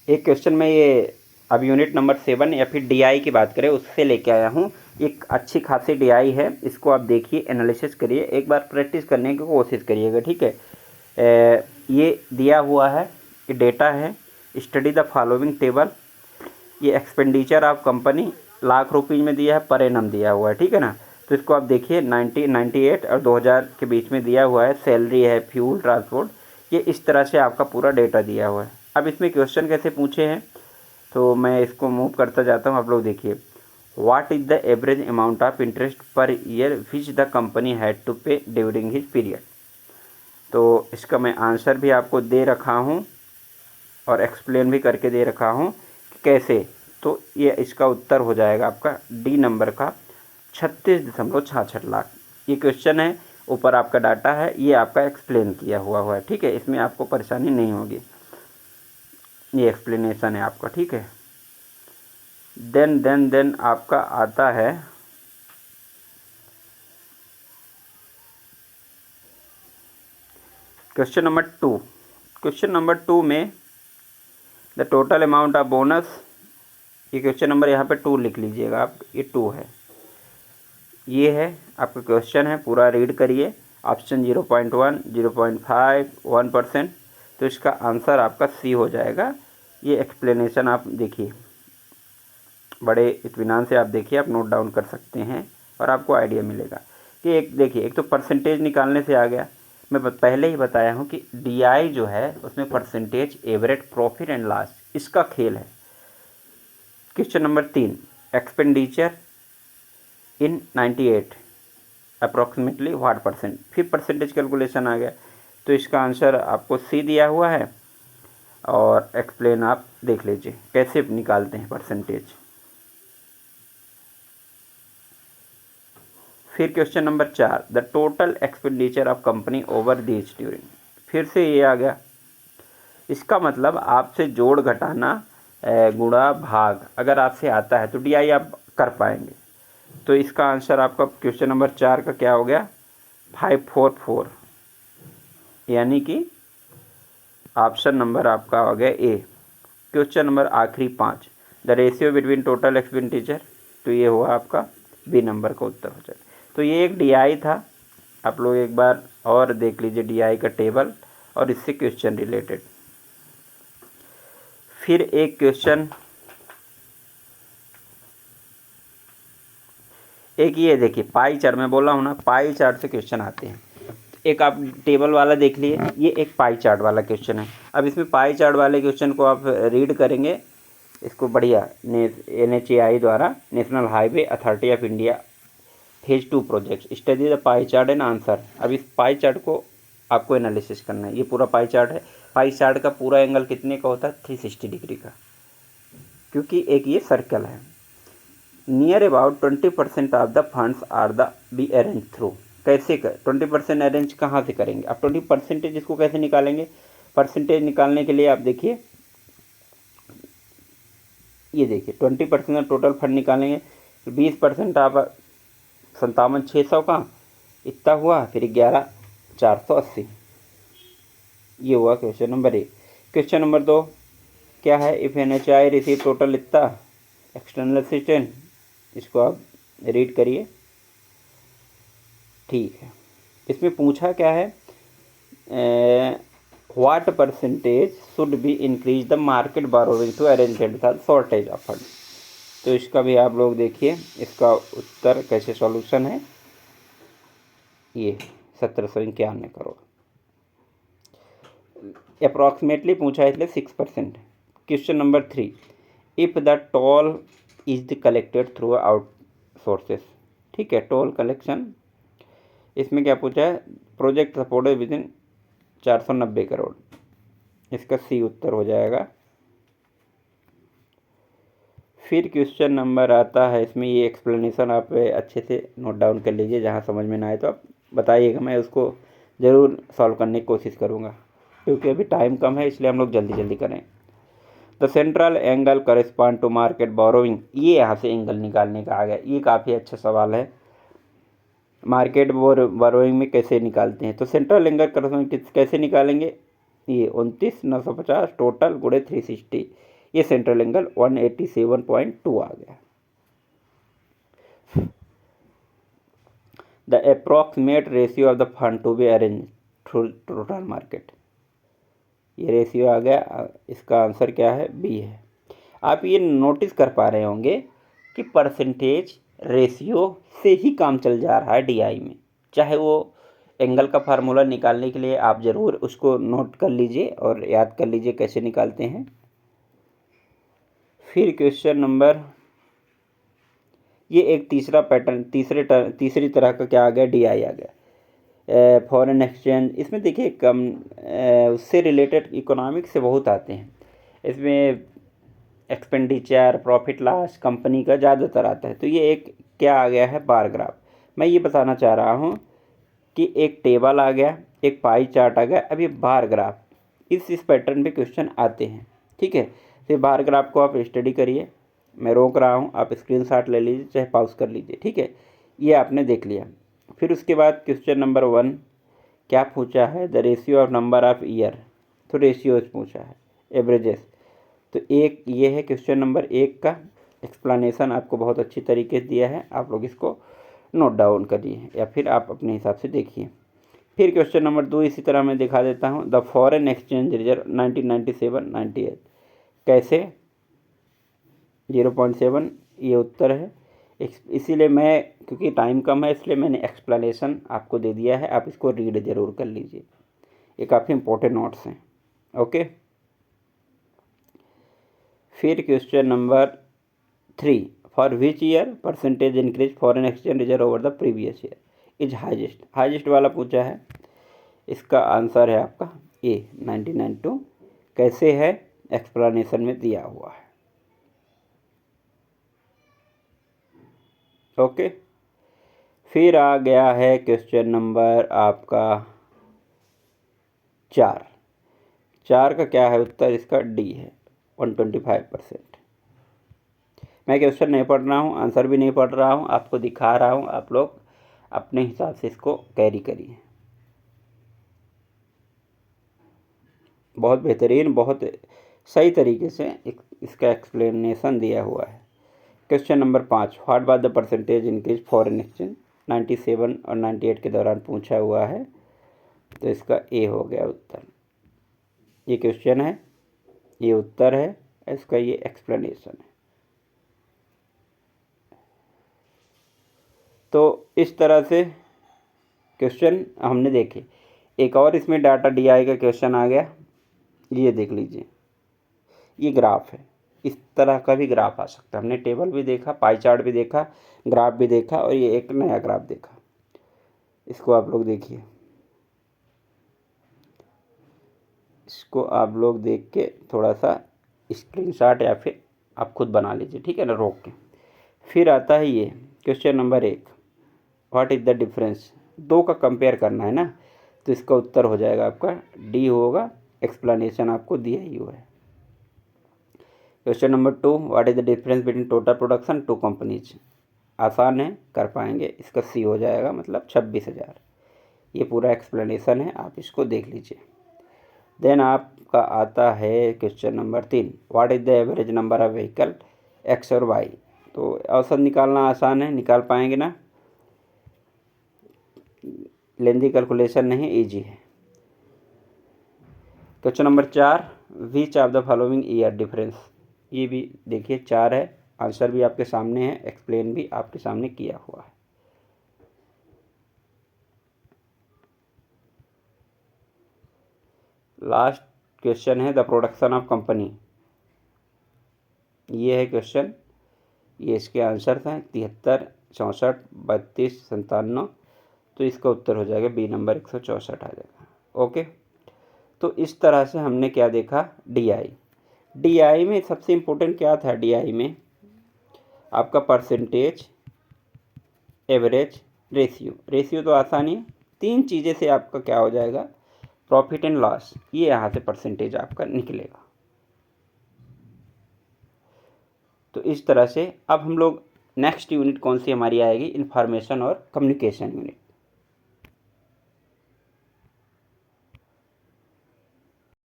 एक क्वेश्चन में ये अब यूनिट नंबर 7 या फिर डीआई की बात करें उससे लेके आया हूँ। एक अच्छी खासी डीआई है, इसको आप देखिए, एनालिसिस करिए, एक बार प्रैक्टिस करने की कोशिश करिएगा, ठीक है। ये दिया हुआ है, ये डेटा है, स्टडी द फॉलोइंग टेबल। ये एक्सपेंडिचर ऑफ कंपनी लाख रुपये में दिया है, पर एनम दिया हुआ है, ठीक है ना। तो इसको आप देखिए 1998 और 2000 के बीच में दिया हुआ है। सैलरी है, फ्यूल, ट्रांसपोर्ट, ये इस तरह से आपका पूरा डेटा दिया हुआ है। अब इसमें क्वेश्चन कैसे पूछे हैं, तो मैं इसको मूव करता जाता हूँ, आप लोग देखिए। What is the average amount of interest per year which the company had to pay during his period. तो इसका मैं आंसर भी आपको दे रखा हूँ और एक्सप्लेन भी करके दे रखा हूँ कि कैसे। तो ये इसका उत्तर हो जाएगा आपका डी नंबर का 36.66 लाख। ये क्वेश्चन है, ऊपर आपका डाटा है, ये आपका एक्सप्लेन किया हुआ है, ठीक है। इसमें आपको परेशानी नहीं होगी, ये एक्सप्लेनेशन है आपका, ठीक है। देन आपका आता है क्वेश्चन नंबर 2। क्वेश्चन नंबर 2 में the total amount of bonus, ये क्वेश्चन नंबर यहाँ पे 2 लिख लीजिएगा आप, ये 2 है, ये है आपका क्वेश्चन है, पूरा रीड करिए। ऑप्शन 0.1, 0.5, 1%, तो इसका आंसर आपका सी हो जाएगा। ये एक्सप्लेनेशन आप देखिए, बड़े इत्मीनान से आप देखिए, आप नोट डाउन कर सकते हैं और आपको आइडिया मिलेगा कि एक देखिए, एक तो परसेंटेज निकालने से आ गया। मैं पहले ही बताया हूँ कि डीआई जो है उसमें percentage, average profit and loss, इसका खेल है। Question number 3, expenditure in 98 approximately what percent, फिर परसेंटेज कैलकुलेशन आ गया। तो इसका आंसर आपको सी दिया हुआ है और एक्सप्लेन आप देख लीजिए कैसे निकालते हैं परसेंटेज। फिर question number 4, the total expenditure of company over these during, फिर से ये आ गया। इसका मतलब आपसे जोड़ घटाना गुणा भाग अगर आपसे आता है तो डीआई आप कर पाएंगे। तो इसका आंसर आपका क्वेश्चन नंबर 4 का क्या हो गया, 544, यानी कि ऑप्शन नंबर आपका हो गया ए। क्वेश्चन नंबर आखिरी 5, the ratio between total expenditure, तो ये हुआ आपका बी नंबर का उत्तर हो जाए। तो ये एक डीआई था, आप लोग एक बार और देख लीजिए डीआई का टेबल और इससे क्वेश्चन रिलेटेड। फिर एक क्वेश्चन, एक ये देखिए पाई चार्ट, मैं बोला हूँ ना पाई चार्ट से क्वेश्चन आते हैं। एक आप टेबल वाला देख लिए, ये एक पाई चार्ट वाला क्वेश्चन है। अब इसमें पाई चार्ट वाले क्वेश्चन को आप रीड करेंगे, इसको बढ़िया, NHAI द्वारा, national highway authority of India phase 2 project, study the pie chart and answer. अब इस पाई चार्ट को आपको एनालिसिस करना है। ये पूरा पाई चार्ट है, पाई चार्ट का पूरा एंगल कितने का होता है, 360 डिग्री का, क्योंकि एक ये सर्कल है। Near about 20% of the funds are the be arrange through, कैसे कर 20% अरेंज कहाँ से करेंगे आप, 20% इसको कैसे निकालेंगे। परसेंटेज निकालने के लिए आप देखिए, ये देखिए 20% टोटल फंड निकालेंगे, 20% आप 57,600 का इतना हुआ, फिर 11,480, ये हुआ क्वेश्चन नंबर 1। क्वेश्चन नंबर 2 क्या है, इफ़ NHAI रिसीव टोटल इतना एक्सटर्नल असिस्टेंट, इसको आप रीड करिए, ठीक है। इसमें पूछा क्या है, what percentage should be increase the market borrowing to arrange the shortage of fund. तो इसका भी आप लोग देखिए, इसका उत्तर कैसे सॉल्यूशन है, ये 1791 करोड़ अप्रॉक्सीमेटली पूछा है, इसलिए 6%। Question number 3, if the toll is the collected through out sources, ठीक है, टोल कलेक्शन, इसमें क्या पूछा है, project supported with in 490 crore, इसका सी उत्तर हो जाएगा। फिर क्वेश्चन नंबर आता है, इसमें ये एक्सप्लेनेशन आप अच्छे से नोट डाउन कर लीजिए, जहाँ समझ में ना आए तो आप बताइएगा, मैं उसको ज़रूर सॉल्व करने की कोशिश करूँगा, क्योंकि अभी टाइम कम है, इसलिए हम लोग जल्दी जल्दी करें। The central angle correspond to market borrowing, ये यहाँ से एंगल निकालने का आ गया, ये काफ़ी अच्छा सवाल है। मार्केट बोरोइंग में कैसे निकालते हैं, तो सेंट्रल एंगल कैसे निकालेंगे, ये 29,950 टोटल गुणे 360, ये सेंट्रल एंगल 187.2 आ गया। The approximate ratio of the fund to be arrange through total market, ये रेशियो आ गया। इसका आंसर क्या है? बी है। आप ये नोटिस कर पा रहे होंगे कि परसेंटेज रेशियो से ही काम चल जा रहा है डीआई में। चाहे वो एंगल का फार्मूला निकालने के लिए आप ज़रूर उसको नोट कर लीजिए और याद कर लीजिए कैसे निकालते हैं। फिर क्वेश्चन नंबर, ये एक तीसरा पैटर्न, तीसरी तरह का क्या आ गया? डीआई आ गया। फॉरेन एक्सचेंज, इसमें देखिए कम उससे रिलेटेड इकोनॉमिक्स से बहुत आते हैं। इसमें एक्सपेंडिचर, प्रॉफिट लॉस कंपनी का ज़्यादातर आता है। तो ये एक क्या आ गया है? Bar graph. मैं ये बताना चाह रहा हूँ कि एक टेबल आ गया, एक पाई चार्ट आ गया, अब ये बार ग्राफ, इस पैटर्न पे क्वेश्चन आते हैं। ठीक है, तो बार ग्राफ को आप स्टडी करिए, मैं रोक रहा हूँ, आप स्क्रीनशॉट ले लीजिए चाहे पॉज कर लीजिए। ठीक है, ये आपने देख लिया। फिर उसके बाद क्वेश्चन नंबर 1 क्या पूछा है? The ratio of number of year, तो रेशियोज पूछा है, एवरेजेस। तो एक ये है क्वेश्चन नंबर 1 का एक्सप्लेनेशन, आपको बहुत अच्छी तरीके से दिया है, आप लोग इसको नोट डाउन करिए या फिर आप अपने हिसाब से देखिए। फिर क्वेश्चन नंबर 2 इसी तरह मैं दिखा देता हूँ। द फॉरेन एक्सचेंज रिजर्व 1997-98 कैसे? 0.7 ये उत्तर है। इसीलिए मैं, क्योंकि टाइम कम है इसलिए मैंने एक्सप्लेनेशन आपको दे दिया है, आप इसको रीड ज़रूर कर लीजिए, ये काफ़ी इंपॉर्टेंट नोट्स हैं। ओके, फिर question number 3 for which year percentage increase foreign exchange reserve over the previous year is highest, highest वाला पूछा है। इसका आंसर है आपका ए 1992। कैसे है? एक्सप्लेनेशन में दिया हुआ है। ओके, फिर आ गया है क्वेश्चन नंबर आपका 4 का क्या है उत्तर? इसका डी है 125%। मैं क्वेश्चन नहीं पढ़ रहा हूँ, आंसर भी नहीं पढ़ रहा हूँ, आपको दिखा रहा हूँ, आप लोग अपने हिसाब से इसको कैरी करिए। बहुत बेहतरीन, बहुत सही तरीके से इसका एक्सप्लेनेशन दिया हुआ है। Question number 5 what was the percentage increase foreign exchange 97 और 98 के दौरान पूछा हुआ है, तो इसका ए हो गया उत्तर। ये क्वेश्चन है, ये उत्तर है, इसका ये एक्सप्लेनेशन है। तो इस तरह से क्वेश्चन हमने देखे। एक और इसमें डाटा डीआई का क्वेश्चन आ गया, ये देख लीजिए, ये ग्राफ है, इस तरह का भी ग्राफ आ सकता है। हमने टेबल भी देखा, पाई चार्ट भी देखा, ग्राफ भी देखा, और ये एक नया ग्राफ देखा। इसको आप लोग देखिए, इसको आप लोग देख के थोड़ा सा स्क्रीनशॉट या फिर आप खुद बना लीजिए, ठीक है ना, रोक के। फिर आता है ये question number 1 what is the difference, दो का कंपेयर करना है ना, तो इसका उत्तर हो जाएगा आपका डी होगा, एक्सप्लेनेशन आपको दिया ही हुआ है। Question number 2 what is the difference between total production two companies, आसान है, कर पाएंगे, इसका सी हो जाएगा, मतलब 26,000। ये पूरा एक्सप्लेनेशन है, आप इसको देख लीजिए। देन आपका आता है question number 3 what is the average number of vehicle x और वाई, तो औसत निकालना आसान है, निकाल पाएंगे ना, लेंदी कैलकुलेशन नहीं, इजी है। Question number 4 which of the following year difference, ये भी देखिए 4 है, आंसर भी आपके सामने है, एक्सप्लेन भी आपके सामने किया हुआ है। लास्ट क्वेश्चन है द प्रोडक्शन ऑफ कंपनी, ये है क्वेश्चन, ये इसके आंसर हैं 73, 64, 32, 57, तो इसका उत्तर हो जाएगा बी नंबर 164 आ जाएगा। ओके, तो इस तरह से हमने क्या देखा? डीआई में सबसे इम्पोर्टेंट क्या था? डीआई में आपका परसेंटेज, एवरेज, रेशियो तो आसानी है, 3 चीज़ें से आपका क्या हो जाएगा? प्रॉफिट एंड लॉस, ये यहाँ से परसेंटेज आपका निकलेगा। तो इस तरह से अब हम लोग नेक्स्ट यूनिट कौन सी हमारी आएगी? इंफॉर्मेशन और कम्युनिकेशन यूनिट।